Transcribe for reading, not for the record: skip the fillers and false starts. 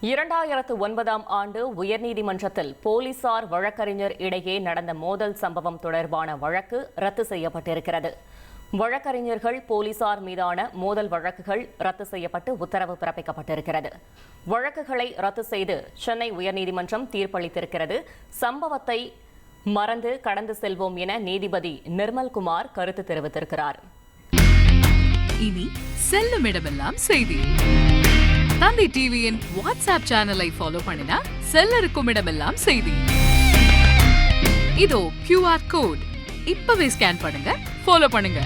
2009ஆம் ஆண்டு உயர்நீதிமன்றத்தில் போலீசார் வழக்கறிஞர் இடையே நடந்த மோதல் சம்பவம் தொடர்பான வழக்கு ரத்து செய்யப்பட்டிருக்கிறது. வழக்கறிஞர்கள் போலீசார் மீதான மோதல் வழக்குகள் ரத்து செய்யப்பட்டு உத்தரவு பிறப்பிக்கப்பட்டிருக்கிறது. வழக்குகளை ரத்து செய்து சென்னை உயர்நீதிமன்றம் தீர்ப்பளித்திருக்கிறது. சம்பவத்தை மறந்து கடந்து செல்வோம் என நீதிபதி நிர்மல்குமார் கருத்து தெரிவித்திருக்கிறார். இனி செல்லும் இடமெல்லாம் செய்தி. தந்தை டிவியின் வாட்ஸ்அப் சேனலை ஃபாலோ பண்ணினா செல்லருக்கும் இடமெல்லாம் செய்தி. இதோ QR கோட் இப்பவே ஸ்கேன் பண்ணுங்க, ஃபாலோ பண்ணுங்க.